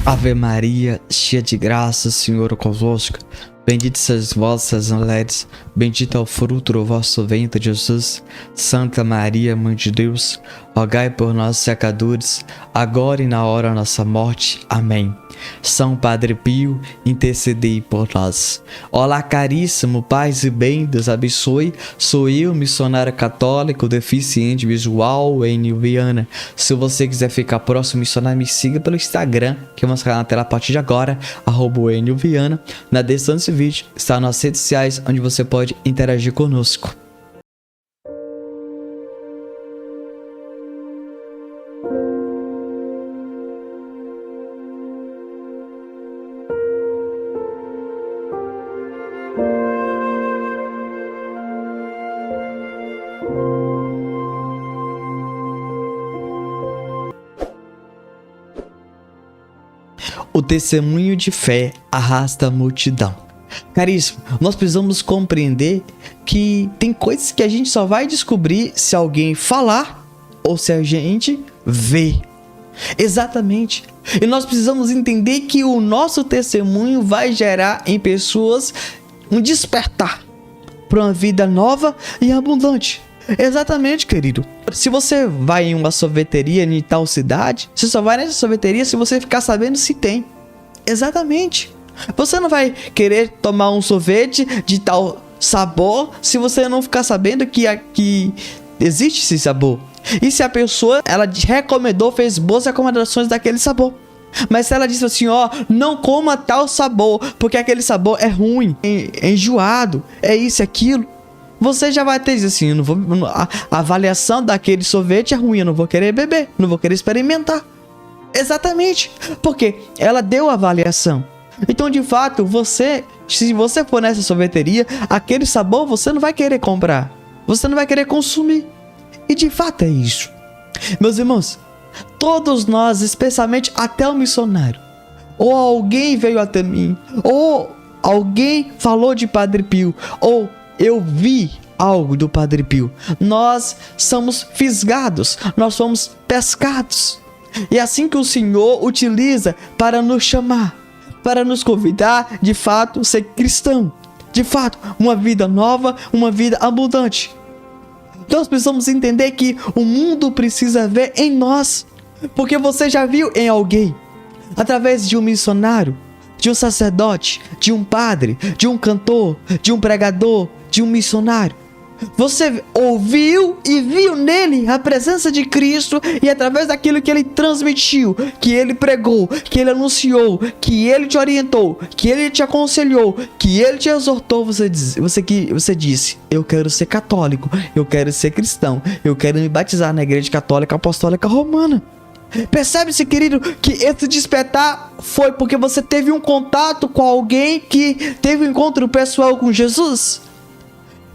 Ave Maria, cheia de graça, o Senhor é convosco. Bendita sois vós entre as mulheres, bendito é o fruto do vosso ventre, Jesus. Santa Maria, Mãe de Deus, rogai por nós, pecadores, agora e na hora da nossa morte. Amém. São Padre Pio, intercedei por nós. Olá, caríssimo, paz e bem, Deus abençoe. Sou eu, missionário católico, deficiente visual, Enio Viana. Se você quiser ficar próximo missionário, me siga pelo Instagram, que eu vou mostrar na tela a partir de agora, @Enio Viana. Na descrição desse vídeo está nas redes sociais, onde você pode interagir conosco. O testemunho de fé arrasta a multidão. Caríssimo, nós precisamos compreender que tem coisas que a gente só vai descobrir se alguém falar ou se a gente vê. Exatamente. E nós precisamos entender que o nosso testemunho vai gerar em pessoas um despertar para uma vida nova e abundante. Exatamente, querido. Se você vai em uma sorveteria em tal cidade, você só vai nessa sorveteria se você ficar sabendo se tem. Exatamente. Você não vai querer tomar um sorvete de tal sabor se você não ficar sabendo que existe esse sabor. E se a pessoa, ela recomendou, fez boas recomendações daquele sabor. Mas se ela disse assim, ó, não coma tal sabor, porque aquele sabor é ruim, é enjoado, é isso e aquilo, você já vai ter assim, a avaliação daquele sorvete é ruim, eu não vou querer beber, não vou querer experimentar. Exatamente, porque ela deu a avaliação. Então, de fato, se você for nessa sorveteria, aquele sabor você não vai querer comprar, você não vai querer consumir. E de fato é isso. Meus irmãos, todos nós, especialmente até o missionário, ou alguém veio até mim, ou alguém falou de Padre Pio, ou eu vi algo do Padre Pio, nós somos fisgados, nós somos pescados. E é assim que o Senhor utiliza para nos chamar, para nos convidar, de fato, a ser cristão. De fato, uma vida nova, uma vida abundante. Nós precisamos entender que o mundo precisa ver em nós, porque você já viu em alguém, através de um missionário, de um sacerdote, de um padre, de um cantor, de um pregador, de um missionário. Você ouviu e viu nele a presença de Cristo, e através daquilo que ele transmitiu, que ele pregou, que ele anunciou, que ele te orientou, que ele te aconselhou, que ele te exortou, você disse, eu quero ser católico, eu quero ser cristão, eu quero me batizar na Igreja Católica Apostólica Romana. Percebe-se, querido, que esse despertar foi porque você teve um contato com alguém que teve um encontro pessoal com Jesus?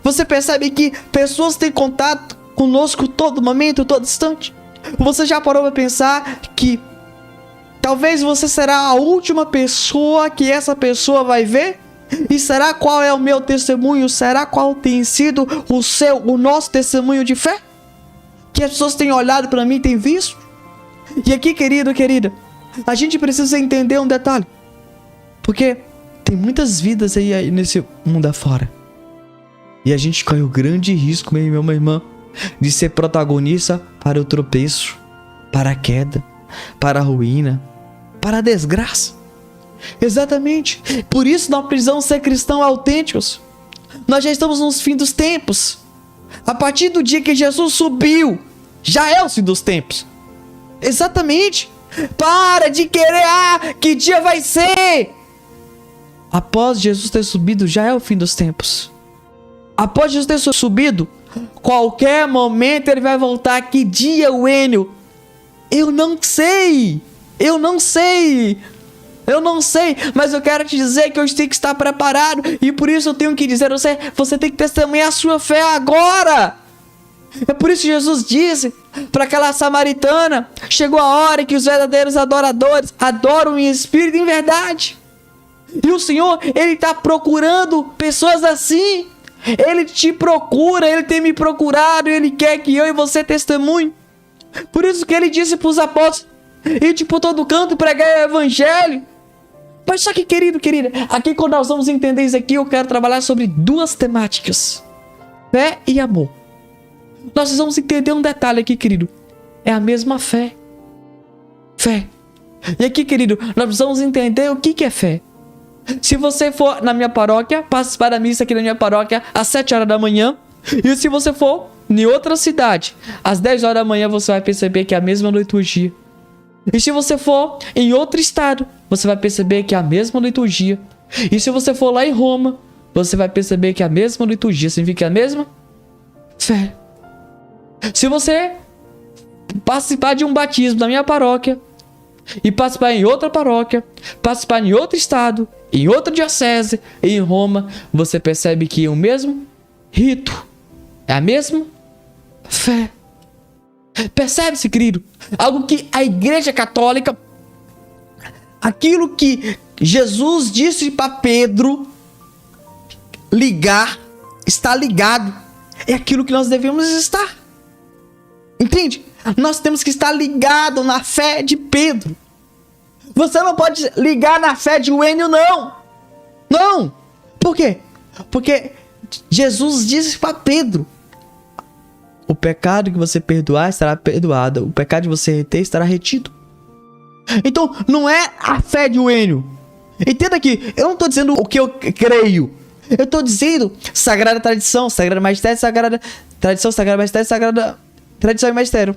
Você percebe que pessoas têm contato conosco todo momento, todo instante? Você já parou para pensar que talvez você será a última pessoa que essa pessoa vai ver? E será qual é o meu testemunho? Será qual tem sido o nosso testemunho de fé? Que as pessoas têm olhado para mim, têm visto? E aqui, querido, querida, a gente precisa entender um detalhe. Porque tem muitas vidas aí nesse mundo afora. E a gente corre o grande risco, meu irmão, minha irmã, de ser protagonista para o tropeço, para a queda, para a ruína, para a desgraça. Exatamente. Por isso nós precisamos ser cristãos autênticos. Nós já estamos nos fim dos tempos. A partir do dia que Jesus subiu, já é o fim dos tempos. Exatamente. Para de querer, que dia vai ser? Após Jesus ter subido, já é o fim dos tempos. Após Jesus ter subido, qualquer momento ele vai voltar. Que dia, Enio? Eu não sei. Mas eu quero te dizer que eu tenho que estar preparado. E por isso eu tenho que dizer a você tem que testemunhar a sua fé agora. É por isso que Jesus disse para aquela samaritana: chegou a hora que os verdadeiros adoradores adoram em espírito e em verdade. E o Senhor, Ele está procurando pessoas assim. Ele te procura, Ele tem me procurado, Ele quer que eu e você testemunhe. Por isso que Ele disse para os apóstolos: Ir por todo canto e pregar o evangelho. Mas só que, querido, querida, aqui quando nós vamos entender isso aqui, eu quero trabalhar sobre duas temáticas: fé e amor. Nós precisamos entender um detalhe aqui, querido. É a mesma fé. Fé. E aqui, querido, nós precisamos entender o que é fé. Se você for na minha paróquia, participar da missa aqui na minha paróquia às 7 horas da manhã, e se você for em outra cidade, às 10 horas da manhã, você vai perceber que é a mesma liturgia. E se você for em outro estado, você vai perceber que é a mesma liturgia. E se você for lá em Roma, você vai perceber que é a mesma liturgia. Significa que é a mesma fé. Se você participar de um batismo na minha paróquia, e participar em outra paróquia, participar em outro estado, em outra diocese, em Roma, você percebe que é o mesmo rito, é a mesma fé. Percebe-se, querido? Algo que a Igreja Católica, aquilo que Jesus disse para Pedro ligar, está ligado. É aquilo que nós devemos estar. Entende? Nós temos que estar ligados na fé de Pedro. Você não pode ligar na fé de Wênio, não. Não. Por quê? Porque Jesus disse para Pedro: o pecado que você perdoar estará perdoado. O pecado que você reter estará retido. Então, não é a fé de Wênio. Entenda que eu não estou dizendo o que eu creio. Eu estou dizendo sagrada tradição, sagrada magistério, sagrada tradição, sagrada magistério, sagrada tradição e magistério.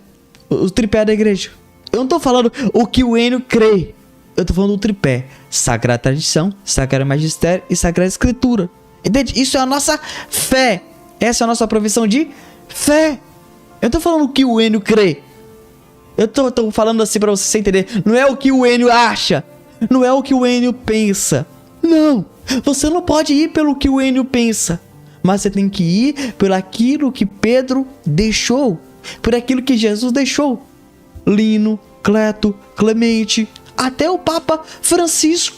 O tripé da igreja. Eu não estou falando o que o Wênio crê. Eu estou falando do tripé: sagrada tradição, sagrada magistério e sagrada escritura. Entende? Isso é a nossa fé. Essa é a nossa profissão de fé. Eu estou falando o que o Wênio crê. Eu tô falando assim para você entender. Não é o que o Wênio acha. Não é o que o Wênio pensa. Não. Você não pode ir pelo que o Wênio pensa. Mas você tem que ir por aquilo que Pedro deixou. Por aquilo que Jesus deixou. Lino, Cleto, Clemente, até o Papa Francisco.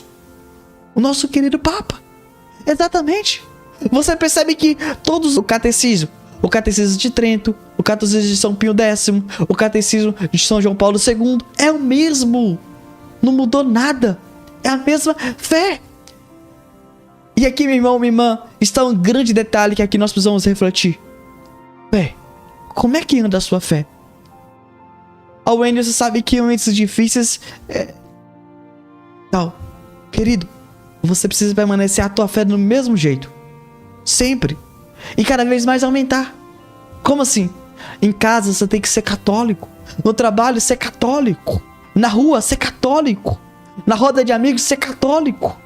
O nosso querido Papa. Exatamente. Você percebe que todos o catecismo de Trento, o catecismo de São Pio X, o catecismo de São João Paulo II é o mesmo. Não mudou nada. É a mesma fé. E aqui, meu irmão, minha irmã, está um grande detalhe que aqui nós precisamos refletir. Fé. Como é que anda a sua fé? Ao Wênio, você sabe que em momentos difíceis tal. Querido, você precisa permanecer a tua fé do mesmo jeito. Sempre. E cada vez mais aumentar. Como assim? Em casa você tem que ser católico. No trabalho, ser católico. Na rua, ser católico. Na roda de amigos, ser católico.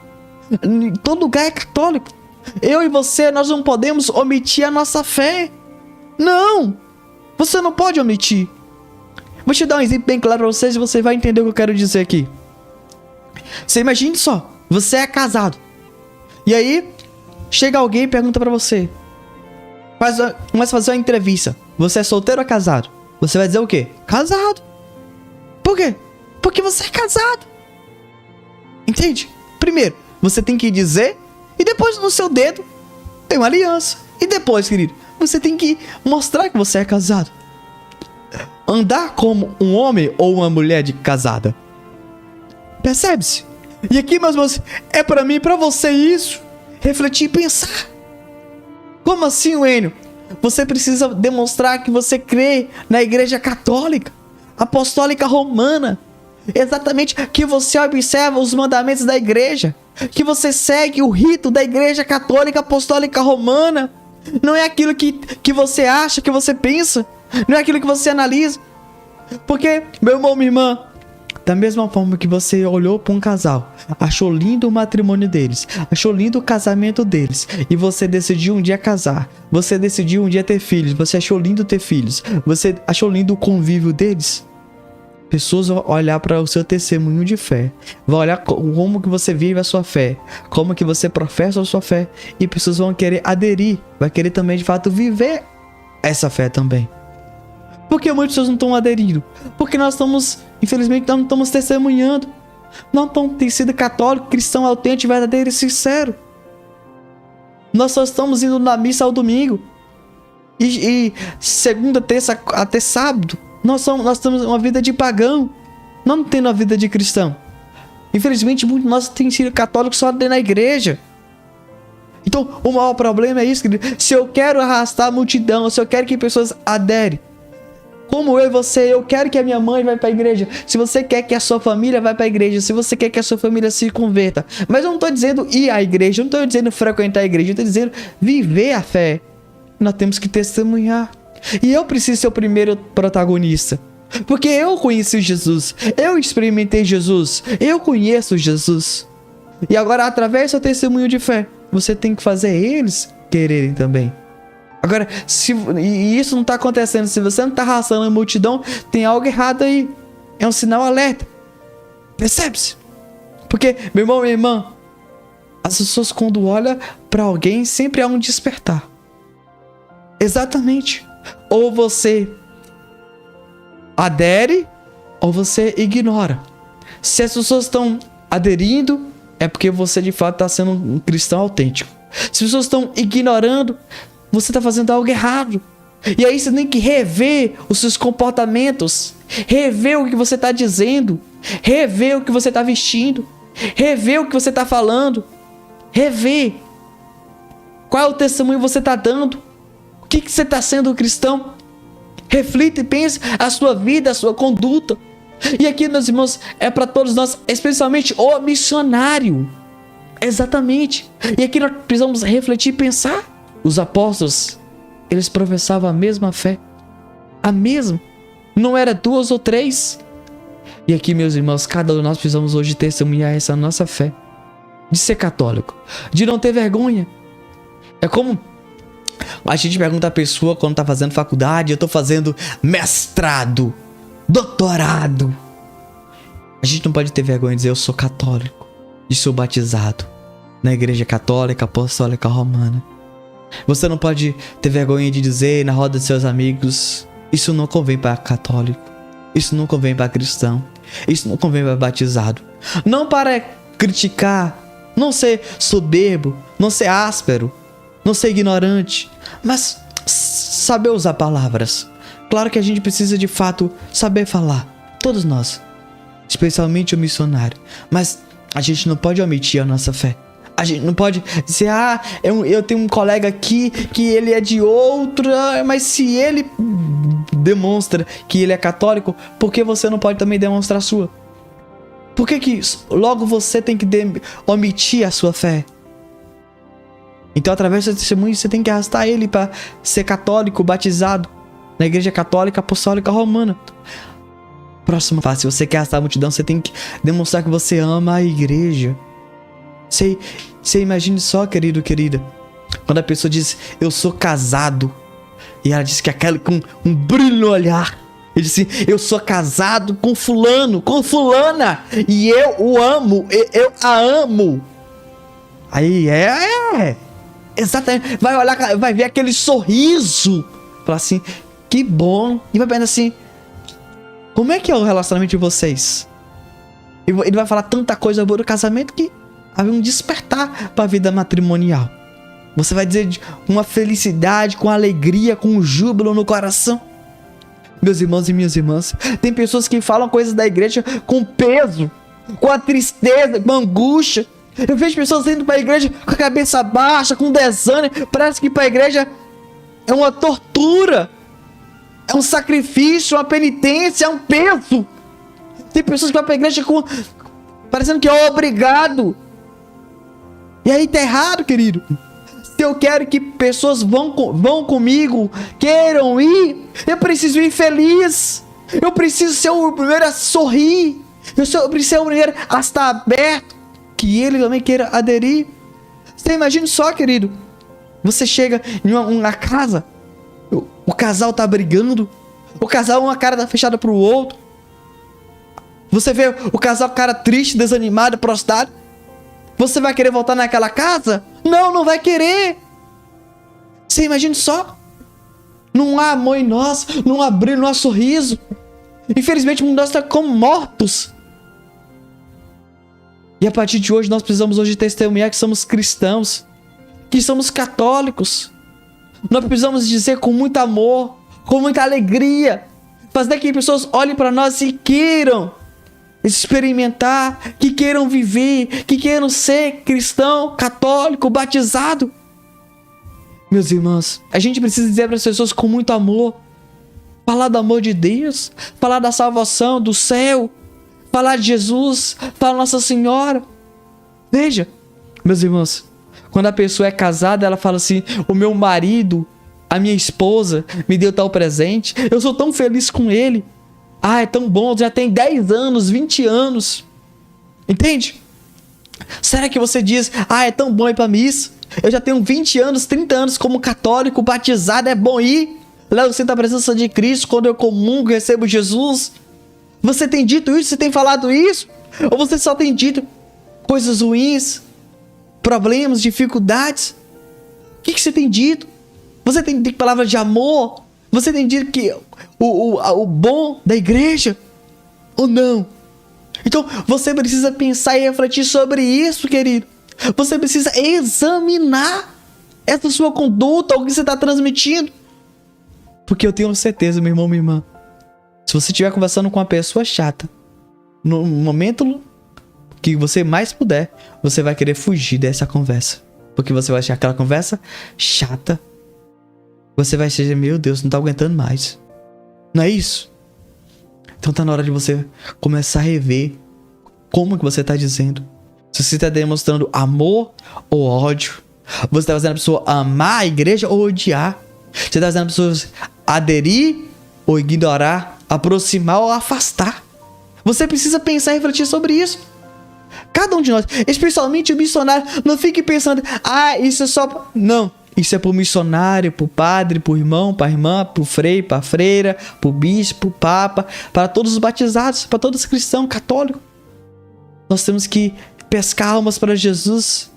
Em todo lugar é católico. Eu e você, nós não podemos omitir a nossa fé. Não. Você não pode omitir. Vou te dar um exemplo bem claro para vocês e você vai entender o que eu quero dizer aqui. Você imagine só. Você é casado. E aí, chega alguém e pergunta para você. Começa a fazer uma entrevista. Você é solteiro ou casado? Você vai dizer o quê? Casado. Por quê? Porque você é casado. Entende? Primeiro, você tem que dizer. E depois no seu dedo tem uma aliança. E depois, querido, você tem que mostrar que você é casado. Andar como um homem ou uma mulher de casada. Percebe-se? E aqui, meus irmãos, é para mim e para você isso. Refletir e pensar. Como assim, Wênio? Você precisa demonstrar que você crê na Igreja Católica, Apostólica Romana. Exatamente, que você observa os mandamentos da Igreja, que você segue o rito da Igreja Católica Apostólica Romana. Não é aquilo que você acha, que você pensa. Não é aquilo que você analisa. Porque, meu irmão, minha irmã, da mesma forma que você olhou para um casal, achou lindo o matrimônio deles, achou lindo o casamento deles, e você decidiu um dia casar, você decidiu um dia ter filhos, você achou lindo ter filhos, você achou lindo o convívio deles, pessoas vão olhar para o seu testemunho de fé, vão olhar como que você vive a sua fé, como que você professa a sua fé, e pessoas vão querer aderir, vai querer também de fato viver essa fé também. Por que muitas pessoas não estão aderindo? Porque nós estamos, infelizmente, nós não estamos testemunhando. Não estamos sido católico, cristão, autêntico, verdadeiro e sincero. Nós só estamos indo na missa ao domingo. E segunda, terça, até sábado. Nós temos uma vida de pagão. não tendo a vida de cristão. Infelizmente, muitos de nós têm sido católicos só dentro da igreja. Então, o maior problema é isso, querido. Se eu quero arrastar a multidão, se eu quero que pessoas aderem, como eu e você, eu quero que a minha mãe vá para a igreja. Se você quer que a sua família vá para a igreja, se você quer que a sua família se converta. Mas eu não estou dizendo ir à igreja, eu não estou dizendo frequentar a igreja, eu estou dizendo viver a fé. Nós temos que testemunhar. E eu preciso ser o primeiro protagonista. Porque eu conheci Jesus, eu experimentei Jesus, eu conheço Jesus. E agora, através do seu testemunho de fé, você tem que fazer eles quererem também. Agora, e isso não está acontecendo, se você não está arrastando a multidão, tem algo errado aí. É um sinal alerta. Percebe-se? Porque, meu irmão, minha irmã, as pessoas quando olham para alguém, sempre há um despertar. Exatamente. Ou você adere, ou você ignora. Se as pessoas estão aderindo, é porque você de fato está sendo um cristão autêntico. Se as pessoas estão ignorando, você está fazendo algo errado. E aí você tem que rever os seus comportamentos, rever o que você está dizendo, rever o que você está vestindo, rever o que você está falando, rever qual é o testemunho que você está dando, o que você está sendo um cristão. Reflita e pense a sua vida, a sua conduta. E aqui, meus irmãos, é para todos nós, especialmente o missionário. Exatamente. E aqui nós precisamos refletir e pensar. Os apóstolos, eles professavam a mesma fé. A mesma. Não era 2 ou 3. E aqui, meus irmãos, cada um de nós precisamos hoje testemunhar essa nossa fé. De ser católico. De não ter vergonha. É como a gente pergunta a pessoa quando está fazendo faculdade, eu estou fazendo mestrado, doutorado. A gente não pode ter vergonha de dizer eu sou católico e sou batizado na igreja católica apostólica romana. Você não pode ter vergonha de dizer na roda de seus amigos, isso não convém para católico, isso não convém para cristão, isso não convém para batizado. Não para criticar, não ser soberbo, não ser áspero, não ser ignorante, mas saber usar palavras. Claro que a gente precisa de fato saber falar, todos nós, especialmente o missionário, mas a gente não pode omitir a nossa fé. A gente não pode dizer, eu tenho um colega aqui que ele é de outra, mas se ele demonstra que ele é católico, por que você não pode também demonstrar a sua? Por que logo você tem que omitir a sua fé? Então, através do seu testemunho, você tem que arrastar ele para ser católico, batizado na igreja católica apostólica romana. Próxima fase, se você quer arrastar a multidão, você tem que demonstrar que você ama a igreja. Você imagine só, querido, querida, quando a pessoa diz, eu sou casado, e ela diz que aquela com um brilho no olhar, ele diz assim, eu sou casado com fulano, com fulana, e eu o amo, eu a amo. Aí exatamente, vai olhar, vai ver aquele sorriso, falar assim, que bom, e vai pensar assim, como é que é o relacionamento de vocês? Ele vai falar tanta coisa boa do casamento que havia um despertar para a vida matrimonial. Você vai dizer com uma felicidade, com alegria, com um júbilo no coração. Meus irmãos e minhas irmãs, tem pessoas que falam coisas da igreja com peso, com a tristeza, com a angústia. Eu vejo pessoas indo para a igreja com a cabeça baixa, com desânimo. Parece que para a igreja é uma tortura, é um sacrifício, uma penitência, é um peso. Tem pessoas que vão para a igreja parecendo que é obrigado. E aí tá errado, querido. Se eu quero que pessoas vão comigo, queiram ir, eu preciso ir feliz. Eu preciso ser o primeiro a sorrir. Eu preciso ser o primeiro a estar aberto, que ele também queira aderir. Você imagina só, querido. Você chega em uma casa, o casal tá brigando, o casal uma cara tá fechada pro outro. Você vê o casal cara triste, desanimado, prostrado. Você vai querer voltar naquela casa? Não, não vai querer. Você imagina só. Não há amor em nós, não há brilho, não há sorriso. Infelizmente o mundo está como mortos. E a partir de hoje nós precisamos hoje testemunhar que somos cristãos, que somos católicos. Nós precisamos dizer com muito amor, com muita alegria, fazer que pessoas olhem para nós e queiram experimentar, que queiram viver, que queiram ser cristão, católico, batizado. Meus irmãos, a gente precisa dizer para as pessoas com muito amor, falar do amor de Deus, falar da salvação, do céu, falar de Jesus, falar de Nossa Senhora. Veja, meus irmãos, quando a pessoa é casada, ela fala assim: o meu marido, a minha esposa me deu tal presente, eu sou tão feliz com ele. Ah, é tão bom, já tem 10 anos, 20 anos. Entende? Será que você diz: ah, é tão bom ir pra missa, eu já tenho 20 anos, 30 anos como católico, batizado, é bom ir, lá eu sinto a presença de Cristo, quando eu comungo, recebo Jesus? Você tem dito isso? Você tem falado isso? Ou você só tem dito coisas ruins, problemas, dificuldades? O que você tem dito? Você tem dito palavras de amor? Você tem dito que o bom da igreja? Ou não? Então você precisa pensar e refletir sobre isso, querido. Você precisa examinar essa sua conduta, o que você está transmitindo. Porque eu tenho certeza, meu irmão, minha irmã, se você estiver conversando com uma pessoa chata, no momento que você mais puder, você vai querer fugir dessa conversa. Porque você vai achar aquela conversa chata. Você vai dizer: meu Deus, não tá aguentando mais. Não é isso? Então tá na hora de você começar a rever como que você tá dizendo. Se você está demonstrando amor ou ódio. Você está fazendo a pessoa amar a igreja ou odiar. Você está fazendo a pessoa aderir ou ignorar, aproximar ou afastar. Você precisa pensar e refletir sobre isso. Cada um de nós, especialmente o missionário, não fique pensando: ah, isso é só... Não, isso é pro missionário, pro padre, pro irmão, pra irmã, pro frei, pra freira, pro bispo, pro papa, para todos os batizados, para todos os cristãos, católicos. Nós temos que pescar almas para Jesus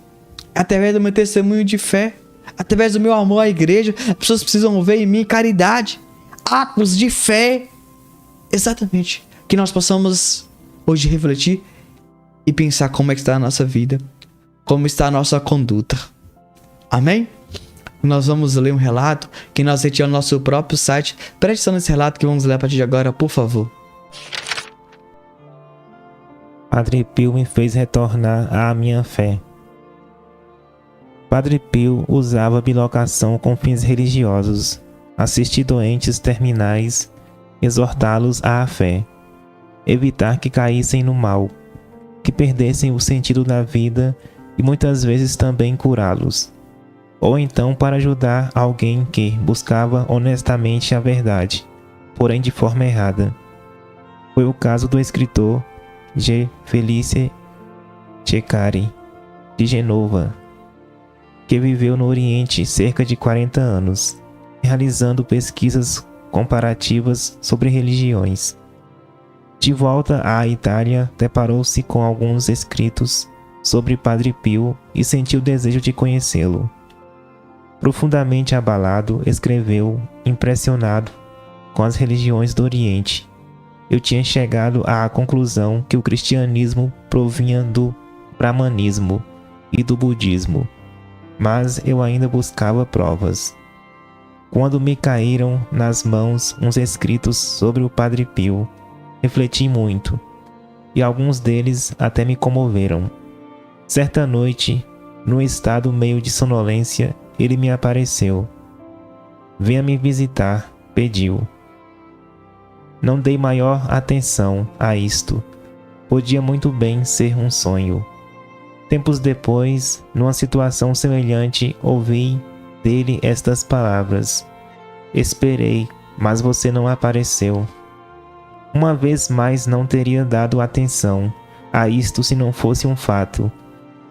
através do meu testemunho de fé, através do meu amor à igreja. As pessoas precisam ver em mim caridade, atos de fé. Exatamente. Que nós possamos hoje refletir e pensar como é que está a nossa vida, como está a nossa conduta. Amém? Nós vamos ler um relato que nós retiramos no nosso próprio site. Preste atenção nesse relato que vamos ler a partir de agora, por favor. Padre Pio me fez retornar à minha fé. Padre Pio usava bilocação com fins religiosos, assistir doentes terminais, exortá-los à fé, evitar que caíssem no mal, que perdessem o sentido da vida e muitas vezes também curá-los, ou então para ajudar alguém que buscava honestamente a verdade, porém de forma errada. Foi o caso do escritor G. Felice Cecari, de Genova, que viveu no Oriente cerca de 40 anos, realizando pesquisas comparativas sobre religiões. De volta à Itália, deparou-se com alguns escritos sobre Padre Pio e sentiu o desejo de conhecê-lo. Profundamente abalado, escreveu, impressionado com as religiões do Oriente. Eu tinha chegado à conclusão que o cristianismo provinha do brahmanismo e do budismo, mas eu ainda buscava provas. Quando me caíram nas mãos uns escritos sobre o Padre Pio, refleti muito, e alguns deles até me comoveram. Certa noite, num estado meio de sonolência, ele me apareceu. Venha me visitar, pediu. Não dei maior atenção a isto. Podia muito bem ser um sonho. Tempos depois, numa situação semelhante, ouvi dele estas palavras: esperei, mas você não apareceu. Uma vez mais não teria dado atenção a isto se não fosse um fato,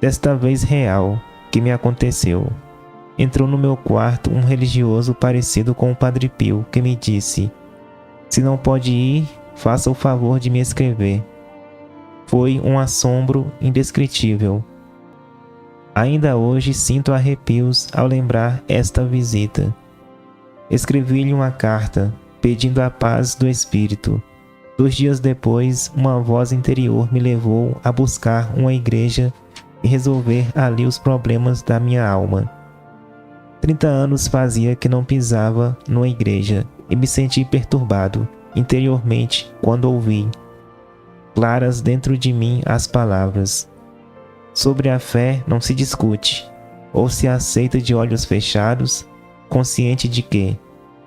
desta vez real, que me aconteceu. Entrou no meu quarto um religioso parecido com o Padre Pio, que me disse: se não pode ir, faça o favor de me escrever. Foi um assombro indescritível. Ainda hoje sinto arrepios ao lembrar esta visita. Escrevi-lhe uma carta, pedindo a paz do espírito. 2 dias depois, uma voz interior me levou a buscar uma igreja e resolver ali os problemas da minha alma. 30 anos fazia que não pisava numa igreja e me senti perturbado interiormente quando ouvi: claras dentro de mim as palavras. Sobre a fé não se discute, ou se aceita de olhos fechados, consciente de que,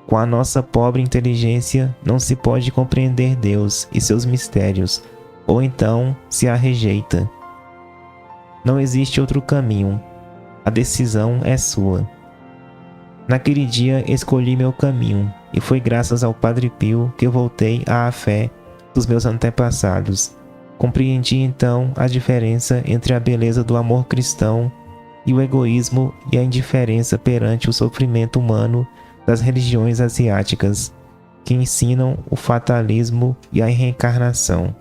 com a nossa pobre inteligência, não se pode compreender Deus e seus mistérios, ou então se a rejeita. Não existe outro caminho. A decisão é sua. Naquele dia escolhi meu caminho, e foi graças ao Padre Pio que eu voltei à fé dos meus antepassados. Compreendi então a diferença entre a beleza do amor cristão e o egoísmo e a indiferença perante o sofrimento humano das religiões asiáticas, que ensinam o fatalismo e a reencarnação.